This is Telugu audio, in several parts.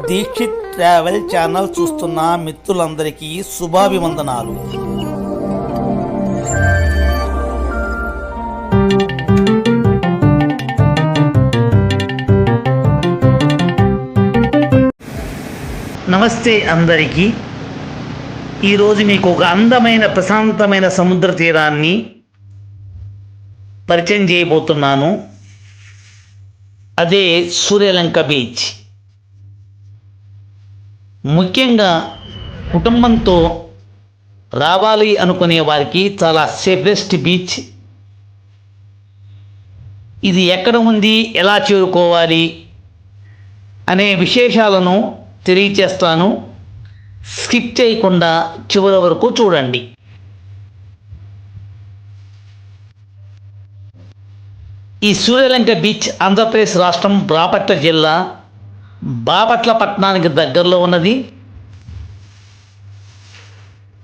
దీక్షిత్ ట్రావెల్ ఛానల్ చూస్తున్న మిత్రులందరికీ శుభాభివందనాలు. నమస్తే అందరికీ. ఈరోజు మీకు ఒక అందమైన ప్రశాంతమైన సముద్ర తీరాన్ని పరిచయం చేయబోతున్నాను. అదే సూర్యలంక బీచ్. ముఖ్యంగా కుటుంబంతో రావాలి అనుకునే వారికి చాలా సేఫెస్ట్ బీచ్ ఇది. ఎక్కడ ఉంది, ఎలా చేరుకోవాలి అనే విశేషాలను తెలియచేస్తాను. స్కిప్ చేయకుండా చివరి వరకు చూడండి. ఈ సూర్యలంక బీచ్ ఆంధ్రప్రదేశ్ రాష్ట్రం బాపట్ల జిల్లా బాపట్ల పట్టణానికి దగ్గరలో ఉన్నది.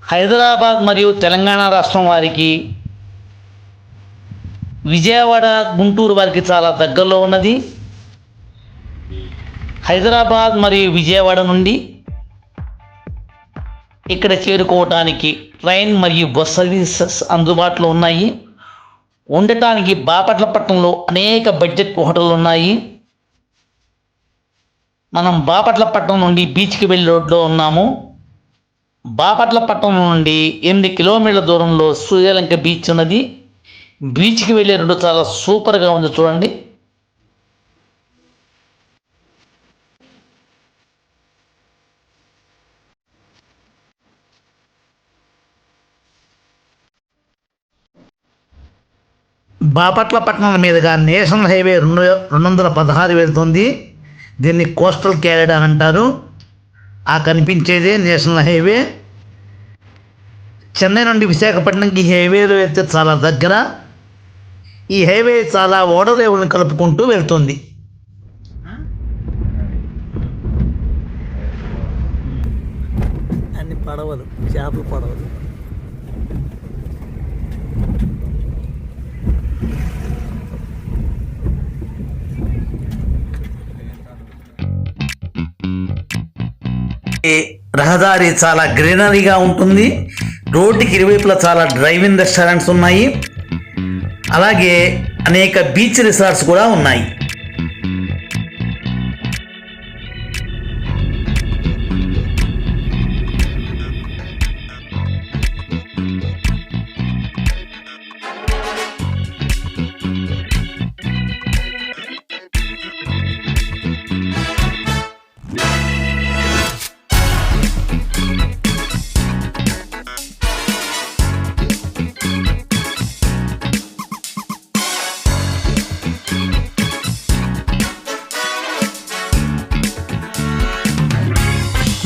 హైదరాబాద్ మరియు తెలంగాణ రాష్ట్రం వారికి, విజయవాడ గుంటూరు వారికి చాలా దగ్గరలో ఉన్నది. హైదరాబాద్ మరియు విజయవాడ నుండి ఇక్కడ చేరుకోవటానికి ట్రైన్ మరియు బస్ సర్వీసెస్ అందుబాటులో ఉన్నాయి. ఉండటానికి బాపట్ల పట్టణంలో అనేక బడ్జెట్ హోటళ్ళు ఉన్నాయి. మనం బాపట్ల పట్టణం నుండి బీచ్కి వెళ్ళే రోడ్లో ఉన్నాము. బాపట్ల పట్టణం నుండి 8 కిలోమీటర్ల దూరంలో సూర్యలంక బీచ్ ఉన్నది. బీచ్కి వెళ్ళే రోడ్డు చాలా సూపర్గా ఉంది, చూడండి. బాపట్ల పట్టణం మీదుగా నేషనల్ హైవే 216 వెళ్తుంది. దీన్ని కోస్టల్ క్యారిడార్ అంటారు. ఆ కనిపించేదే నేషనల్ హైవే. చెన్నై నుండి విశాఖపట్నంకి ఈ హైవేలో వెళ్తే చాలా దగ్గర. ఈ హైవే చాలా ఓడరేవులను కలుపుకుంటూ వెళ్తుంది. అన్ని పడవలు, చేపల పడవలు. రహదారి చాలా గ్రీనరీగా ఉంటుంది. రోడ్డుకి ఇరువైపులా చాలా డ్రైవింగ్ రెస్టారెంట్స్ ఉన్నాయి. అలాగే అనేక బీచ్ రిసార్ట్స్ కూడా ఉన్నాయి.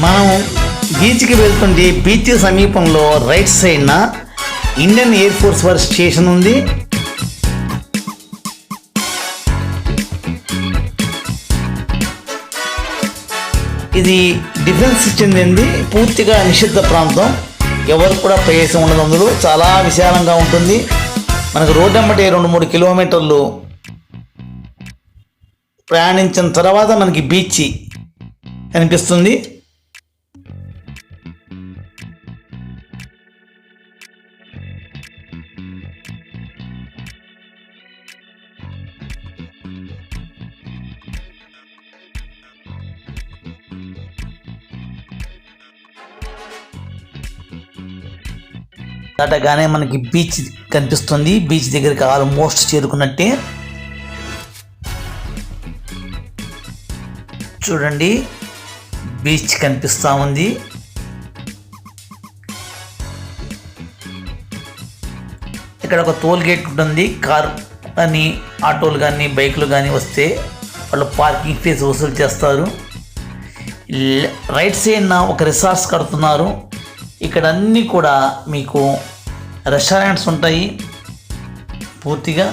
మనం బీచ్కి వెళ్తుంటే బీచ్ సమీపంలో రైట్ సైడ్న ఇండియన్ ఎయిర్ ఫోర్స్ వారి స్టేషన్ ఉంది. ఇది డిఫెన్స్ చెందింది. పూర్తిగా నిషిద్ధ ప్రాంతం. ఎవరు కూడా ప్రవేశం ఉండదు. అందులో చాలా విశాలంగా ఉంటుంది. మనకు రోడ్డు వెంబడి 2-3 కిలోమీటర్లు ప్రయాణించిన తర్వాత మనకి బీచ్ కనిపిస్తుంది. దాటగానే మనకి బీచ్ కనిపిస్తుంది. బీచ్ దగ్గరికి ఆల్మోస్ట్ చేరుకున్నట్టే. చూడండి, బీచ్ కనిపిస్తూ ఉంది. ఇక్కడ ఒక టోల్ గేట్ ఉంటుంది. కార్ కానీ, ఆటోలు కానీ, బైకులు కానీ వస్తే వాళ్ళు పార్కింగ్ ఫీజు వసూలు చేస్తారు. రైట్ సైడ్న ఒక రిసార్ట్స్ కడుతున్నారు. ఇక్కడ అన్నీ కూడా మీకు రెస్టారెంట్స్ ఉంటాయి. పూర్తిగా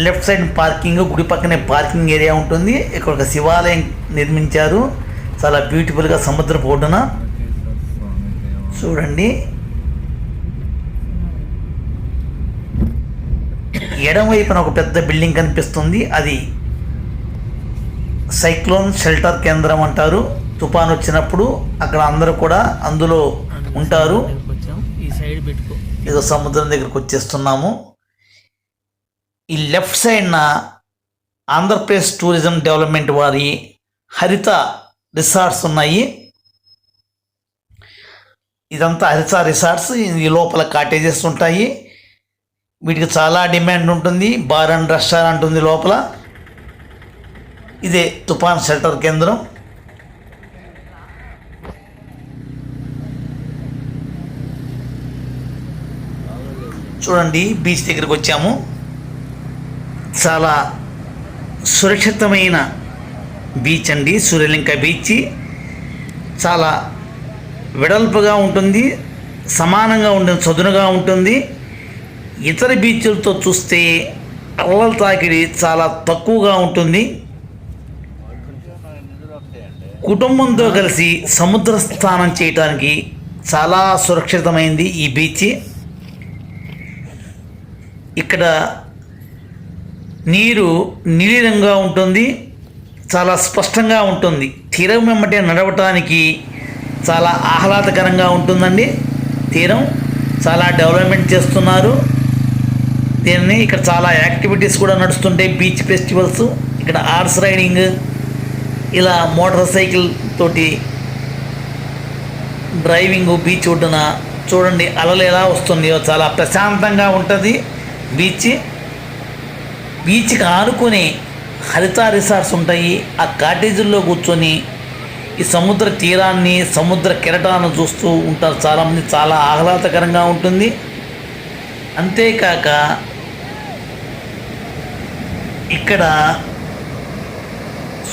లెఫ్ట్ సైడ్ పార్కింగ్, గుడి పక్కనే పార్కింగ్ ఏరియా ఉంటుంది. ఇక్కడ ఒక శివాలయం నిర్మించారు. చాలా బ్యూటిఫుల్గా సముద్రపు ఒడ్డున చూడండి. ఎడమ వైపున ఒక పెద్ద బిల్డింగ్ కనిపిస్తుంది. అది సైక్లోన్ షెల్టర్ కేంద్రం అంటారు. తుఫాన్ వచ్చినప్పుడు అక్కడ అందరూ కూడా అందులో ఉంటారు. ఏదో సముద్రం దగ్గరకు వచ్చేస్తున్నాము. ఈ లెఫ్ట్ సైడ్న ఆంధ్రప్రదేశ్ టూరిజం డెవలప్మెంట్ వారి హరిత రిసార్ట్స్ ఉన్నాయి. ఇదంతా హరిత రిసార్ట్స్. ఈ లోపల కాటేజెస్ ఉంటాయి. వీటికి చాలా డిమాండ్ ఉంటుంది. బార్ అండ్ రెస్టారెంట్ ఉంది లోపల. ఇదే తుఫాన్ షెల్టర్ కేంద్రం. చూడండి, బీచ్ దగ్గరికి వచ్చాము. చాలా సురక్షితమైన బీచ్ అండి సూర్యలంక బీచ్. చాలా వెడల్పుగా ఉంటుంది, సమానంగా ఉంటుంది, చదునుగా ఉంటుంది. ఇతర బీచ్లతో చూస్తే అల్లల తాకిడి చాలా తక్కువగా ఉంటుంది. కుటుంబంతో కలిసి సముద్ర స్నానం చేయడానికి చాలా సురక్షితమైంది ఈ బీచ్. ఇక్కడ నీరు నీలిరంగా ఉంటుంది, చాలా స్పష్టంగా ఉంటుంది. తీరం వెంబటే నడవటానికి చాలా ఆహ్లాదకరంగా ఉంటుందండి. తీరం చాలా డెవలప్మెంట్ చేస్తున్నారు దీన్ని. ఇక్కడ చాలా యాక్టివిటీస్ కూడా నడుస్తుంటాయి. బీచ్ ఫెస్టివల్స్, ఇక్కడ హార్స్ రైడింగ్, ఇలా మోటార్ సైకిల్ తోటి డ్రైవింగ్ బీచ్ ఒడ్డున చూడండి అలలు ఎలా వస్తుందో. చాలా ప్రశాంతంగా ఉంటుంది బీచ్. బీచ్కి ఆనుకుని హరిత రిసార్ట్స్ ఉంటాయి. ఆ కాటేజీల్లో కూర్చొని ఈ సముద్ర తీరాన్ని, సముద్ర కెరటాలను చూస్తూ ఉంటారు చాలామంది. చాలా ఆహ్లాదకరంగా ఉంటుంది. అంతేకాక ఇక్కడ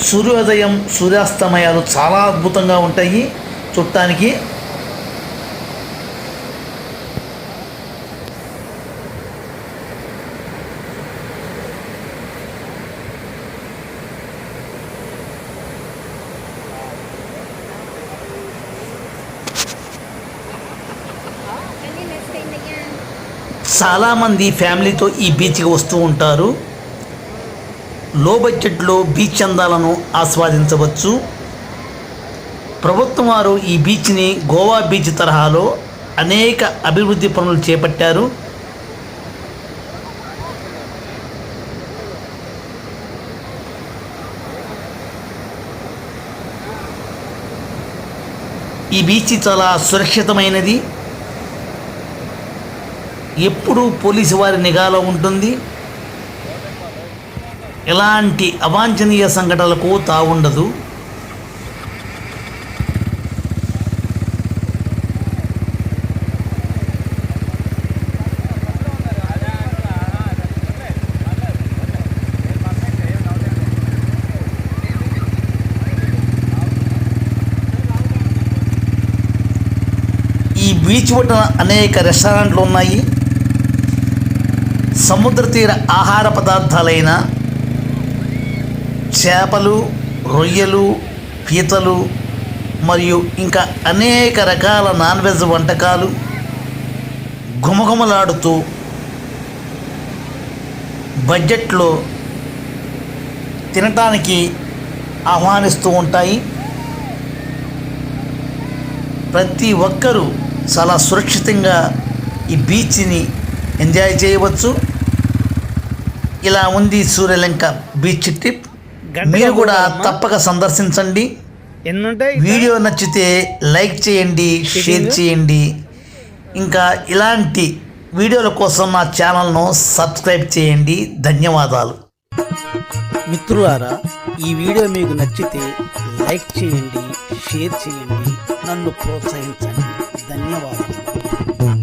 సూర్యోదయం, సూర్యాస్తమయాలు చాలా అద్భుతంగా ఉంటాయి చూడటానికి. చాలామంది ఫ్యామిలీతో ఈ బీచ్కి వస్తూ ఉంటారు. లో బడ్జెట్లో బీచ్ అందాలను ఆస్వాదించవచ్చు. ప్రభుత్వం వారు ఈ బీచ్ని గోవా బీచ్ తరహాలో అనేక అభివృద్ధి పనులు చేపట్టారు. ఈ బీచ్ చాలా సురక్షితమైనది. ఎప్పుడూ పోలీసు వారి నిఘాలో ఉంటుంది. ఎలాంటి అవాంఛనీయ సంఘటనలకు తావుండదు. ఈ బీచ్ ఒడ్డున అనేక రెస్టారెంట్లు ఉన్నాయి. సముద్ర తీర ఆహార పదార్థాలైన చేపలు, రొయ్యలు, పీతలు మరియు ఇంకా అనేక రకాల నాన్ వెజ్ వంటకాలు గుమగుమలాడుతూ బడ్జెట్లో తినటానికి ఆహ్వానిస్తూ ఉంటాయి. ప్రతి ఒక్కరూ చాలా సురక్షితంగా ఈ బీచ్ని ఎంజాయ్ చేయవచ్చు. ఇలా ఉంది సూర్యలంక బీచ్ ట్రిప్. మీరు కూడా తప్పక సందర్శించండి. వీడియో నచ్చితే లైక్ చేయండి, షేర్ చేయండి. ఇంకా ఇలాంటి వీడియోల కోసం నా ఛానల్ను సబ్స్క్రైబ్ చేయండి. ధన్యవాదాలు. మిత్రులారా, ఈ వీడియో మీకు నచ్చితే లైక్ చేయండి, షేర్ చేయండి, నన్ను ప్రోత్సహించండి. ధన్యవాదాలు.